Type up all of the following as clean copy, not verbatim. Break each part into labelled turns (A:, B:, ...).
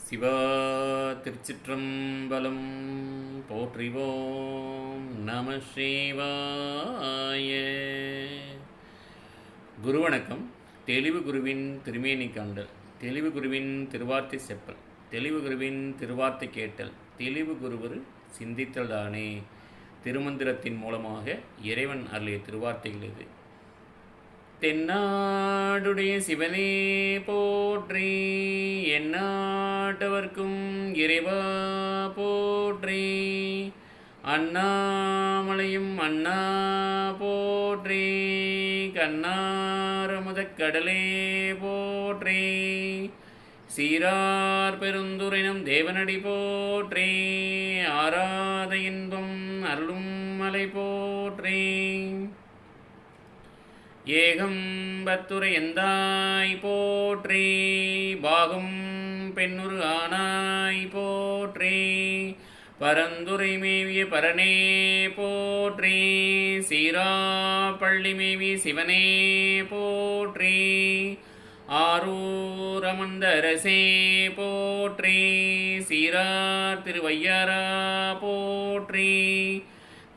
A: சிவா திருச்சிற்றம்பலம் போற்றிவோம் நம சிவாய. குருவணக்கம். தெளிவு குருவின் திருமேனி காண்டல், தெளிவு குருவின் திருவார்த்தை செப்பல், தெளிவு குருவின் திருவார்த்தை கேட்டல், தெளிவு குருவர் சிந்தித்தல் தானே. திருமந்திரத்தின் மூலமாக இறைவன் அருளிய திருவார்த்தைகள் இது. தென்னாடுடைய சிவனே போற்றி, எந்நாட்டவர்க்கும் இறைவா போற்றி, அண்ணாமலையும் அண்ணா போற்றி, கண்ணாரமுதக் கடலே போற்றி, சீரார் பெருந்துரைனம் தேவனடி போற்றி, ஆராத இன்பம் அருளும் மலை போற்றி, ஏகம்பத்துரை எந்தாய் போற்றி, பாகம் பெண்ணுரு ஆனாய் போற்றி, பரந்துரை மேவிய பரனே போற்றி, சீரா பள்ளி மேவிய சிவனே போற்றி, ஆரூரமந்தரசே போற்றி, சீரார் திருவையாரா போற்றி,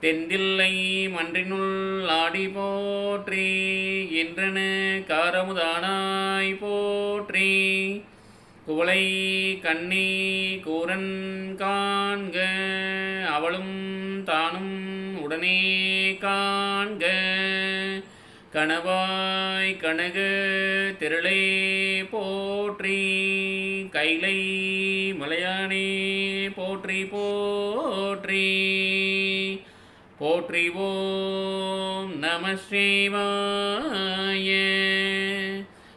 A: தெந்தில்லை மன்றினுள் ஆடி போற்றி, என்றன காரமுதானாய் போற்றி, குவளை கண்ணி கூரன் காண்க, அவளும் தானும் உடனே காண்க, கணவாய் கனக திரளே போற்றி, கைலை மலையானே போற்றி போற்றி, போற்றிவோம் நம சிவாய,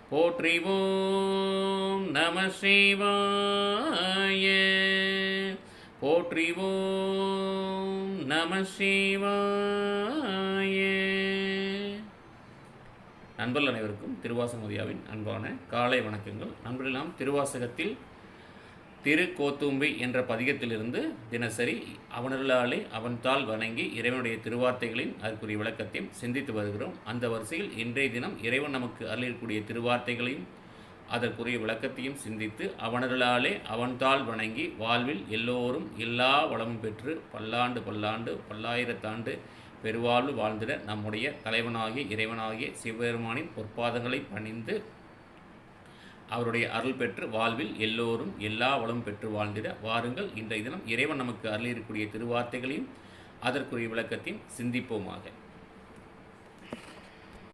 A: போற்றிவோம் நம சிவாய, போற்றிவோம் நம சிவாய. நண்பர்கள் அனைவருக்கும் திருவாசகமதியாவின் அன்பான காலை வணக்கங்கள். நண்பர்கள், நாம் திருவாசகத்தில் திருக்கோத்தும்பை என்ற பதிகத்திலிருந்து தினசரி அவனருளாலே அவன்தாள் வணங்கி இறைவனுடைய திருவார்த்தைகளின் அதற்குரிய விளக்கத்தையும் சிந்தித்து வருகிறோம். அந்த வரிசையில் இன்றைய தினம் இறைவன் நமக்கு அருளிக்கூடிய திருவார்த்தைகளையும் அதற்குரிய விளக்கத்தையும் சிந்தித்து அவனருளாலே அவன்தாள் வணங்கி வாழ்வில் எல்லோரும் எல்லா வளமும் பெற்று பல்லாண்டு பல்லாண்டு பல்லாயிரத்தாண்டு பெருவாழ்வு வாழ்ந்திட நம்முடைய தலைவனாகிய இறைவனாகிய சிவபெருமானின் பொற்பாதங்களை பணிந்து அவருடைய அருள் பெற்று வாழ்வில் எல்லோரும் எல்லா வளமும் பெற்று வாழ்ந்திட வாருங்கள். இன்றைய தினம் இறைவன் நமக்கு அருளியிருக்கக்கூடிய திருவார்த்தைகளையும் அதற்குரிய விளக்கத்தையும் சிந்திப்போமாக.